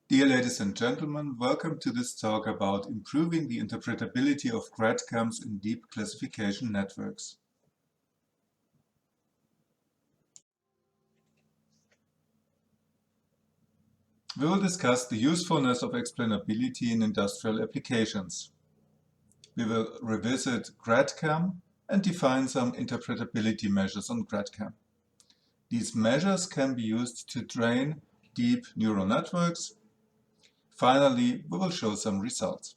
Dear ladies and gentlemen, welcome to this talk about improving the interpretability of GradCAMs in deep classification networks. We will discuss the usefulness of explainability in industrial applications. We will revisit GradCAM and define some interpretability measures on GradCAM. These measures can be used to train deep neural networks. Finally, we will show some results.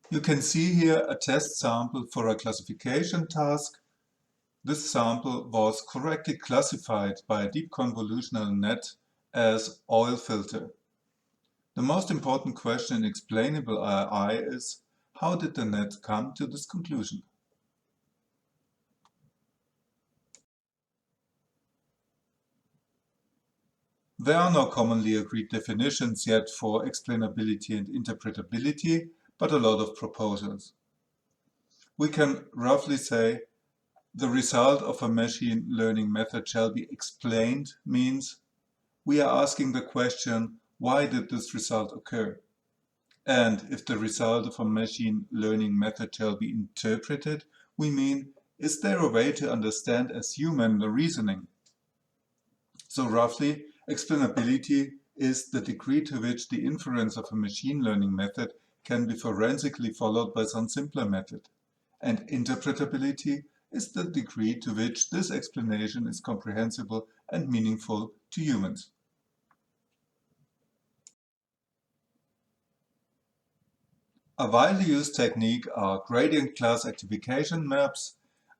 You can see here a test sample for a classification task. This sample was correctly classified by a deep convolutional net as oil filter. The most important question in explainable AI is, how did the net come to this conclusion? There are no commonly agreed definitions yet for explainability and interpretability, but a lot of proposals. We can roughly say the result of a machine learning method shall be explained means we are asking the question, why did this result occur? And if the result of a machine learning method shall be interpreted, we mean, is there a way to understand as human the reasoning? So roughly, explainability is the degree to which the inference of a machine learning method can be forensically followed by some simpler method. And interpretability is the degree to which this explanation is comprehensible and meaningful to humans. A widely used technique are gradient class activation maps.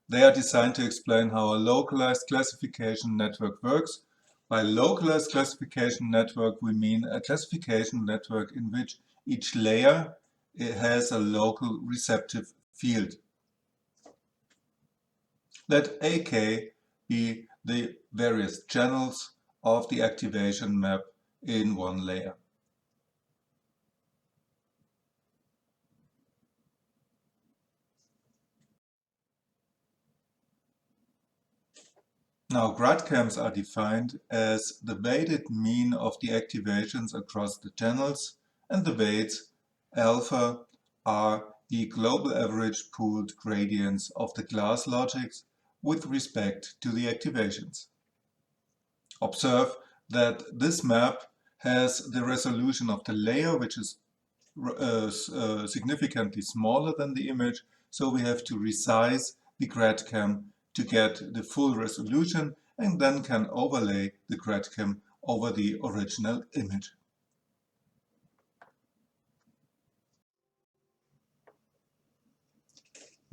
They are designed to explain how a localized classification network works. By localized classification network, we mean a classification network in which each layer has a local receptive field. Let AK be the various channels of the activation map in one layer. Now, GradCAMs are defined as the weighted mean of the activations across the channels, and the weights alpha are the global average pooled gradients of the class logics with respect to the activations. Observe that this map has the resolution of the layer, which is significantly smaller than the image, so we have to resize the GradCAM to get the full resolution and then can overlay the GradCAM over the original image.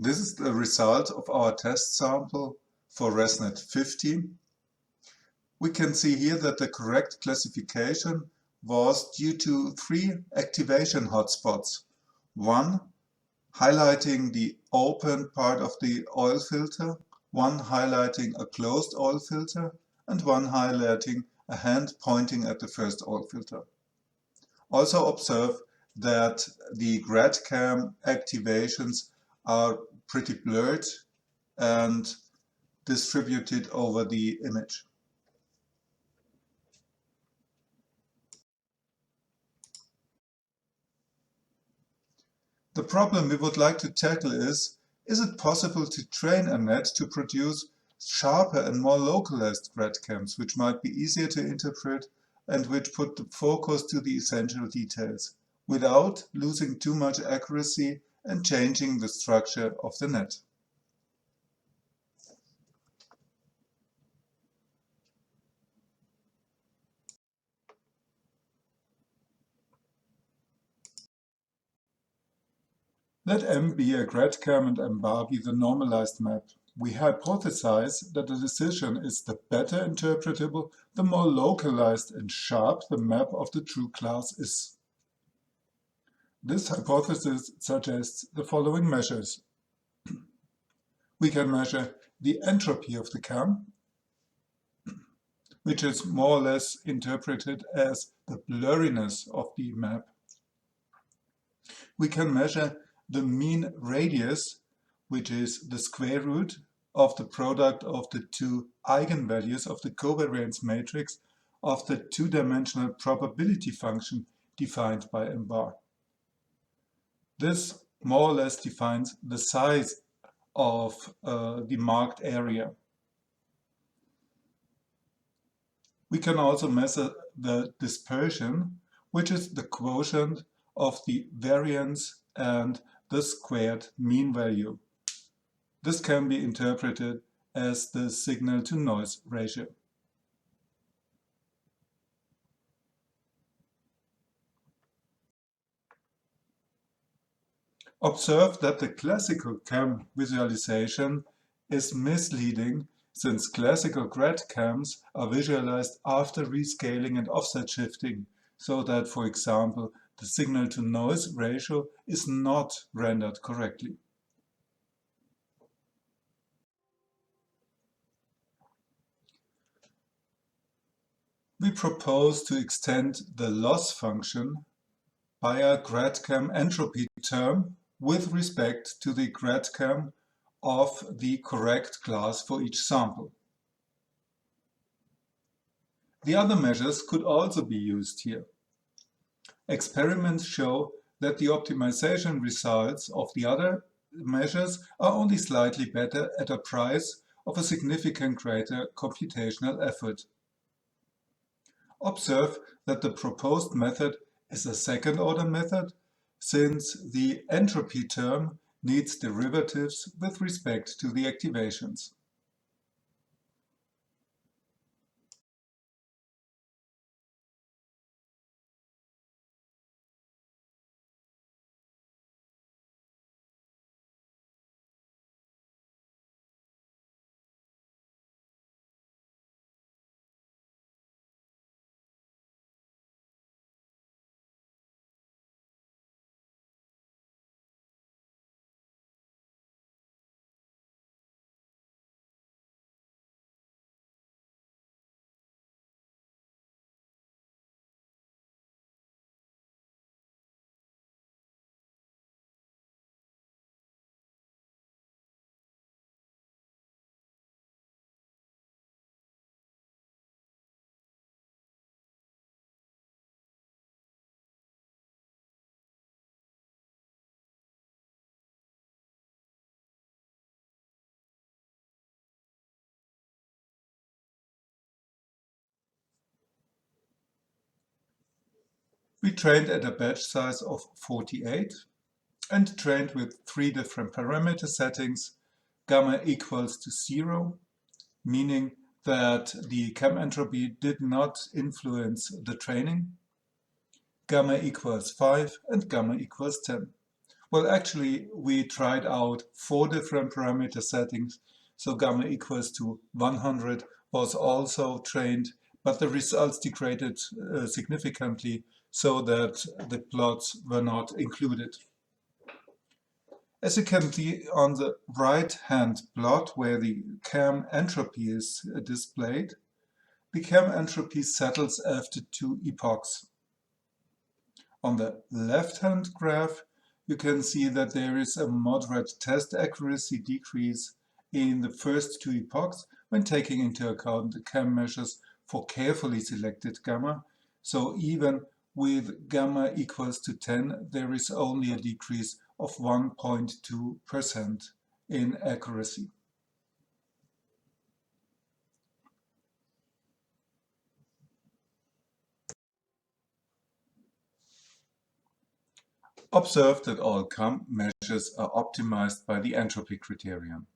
This is the result of our test sample for ResNet 50. We can see here that the correct classification was due to 3 activation hotspots. One highlighting the open part of the oil filter, one highlighting a closed oil filter, and one highlighting a hand pointing at the first oil filter. Also observe that the GradCAM activations are pretty blurred and distributed over the image. The problem we would like to tackle is it possible to train a net to produce sharper and more localized GradCAMs, which might be easier to interpret and which put the focus to the essential details, without losing too much accuracy and changing the structure of the net? Let M be a GradCAM and M bar be the normalized map. We hypothesize that the decision is the better interpretable, the more localized and sharp the map of the true class is. This hypothesis suggests the following measures. We can measure the entropy of the CAM, which is more or less interpreted as the blurriness of the map. We can measure the mean radius, which is the square root of the product of the two eigenvalues of the covariance matrix of the two-dimensional probability function defined by M bar. This more or less defines the size of the marked area. We can also measure the dispersion, which is the quotient of the variance and the squared mean value. This can be interpreted as the signal-to-noise ratio. Observe that the classical CAM visualization is misleading since classical GradCAMs are visualized after rescaling and offset shifting, so that, for example, the signal-to-noise ratio is not rendered correctly. We propose to extend the loss function by a GradCAM entropy term with respect to the GradCAM of the correct class for each sample. The other measures could also be used here. Experiments show that the optimization results of the other measures are only slightly better at a price of a significant greater computational effort. Observe that the proposed method is a second-order method, since the entropy term needs derivatives with respect to the activations. We trained at a batch size of 48 and trained with 3 different parameter settings. Gamma equals to 0, meaning that the CAM entropy did not influence the training. Gamma equals 5 and gamma equals 10. Well, actually, we tried out 4 different parameter settings, so gamma equals to 100 was also trained, but the results degraded significantly so that the plots were not included. As you can see on the right-hand plot where the CAM entropy is displayed, the CAM entropy settles after 2 epochs. On the left-hand graph, you can see that there is a moderate test accuracy decrease in the first 2 epochs when taking into account the CAM measures for carefully selected gamma. So even with gamma equals to 10, there is only a decrease of 1.2% in accuracy. Observe that all CAM measures are optimized by the entropy criterion.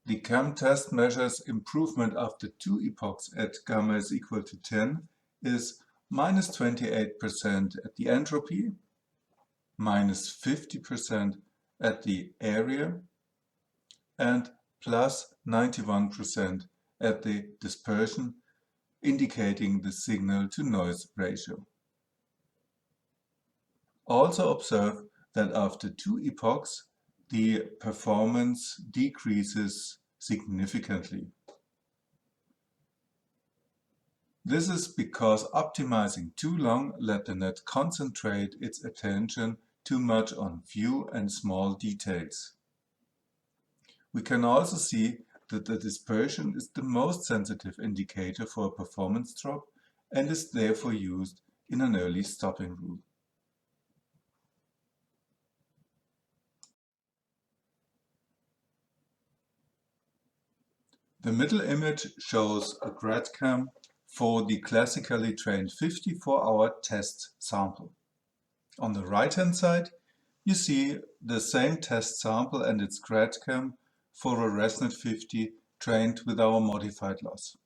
The CAM test measures improvement after 2 epochs at gamma is equal to 10 is minus 28% at the entropy, minus 50% at the area, and plus 91% at the dispersion, indicating the signal-to-noise ratio. Also observe that after 2 epochs, the performance decreases significantly. This is because optimizing too long let the net concentrate its attention too much on few and small details. We can also see that the dispersion is the most sensitive indicator for a performance drop and is therefore used in an early stopping rule. The middle image shows a GradCAM for the classically trained 54-hour test sample. On the right-hand side, you see the same test sample and its GradCAM for a ResNet 50 trained with our modified loss.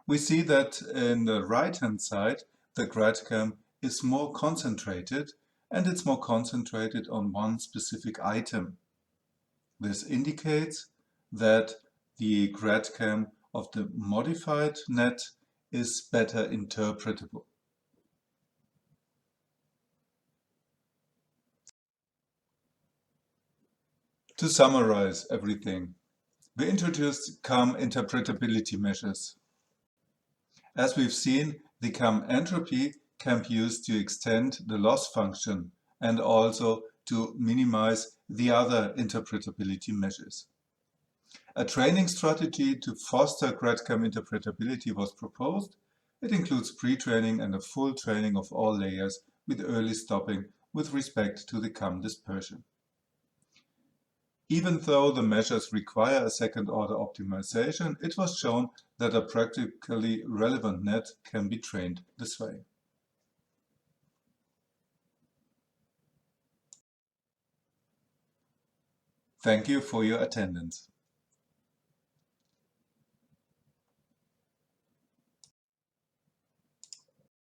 We see that in the right-hand side, the GradCAM is more concentrated, and it's more concentrated on one specific item. This indicates that the GradCAM of the modified net is better interpretable. To summarize everything, we introduced CAM interpretability measures. As we've seen, the CAM entropy can be used to extend the loss function and also to minimize the other interpretability measures. A training strategy to foster GradCAM interpretability was proposed. It includes pre-training and a full training of all layers with early stopping with respect to the CAM dispersion. Even though the measures require a second-order optimization, it was shown that a practically relevant net can be trained this way. Thank you for your attendance.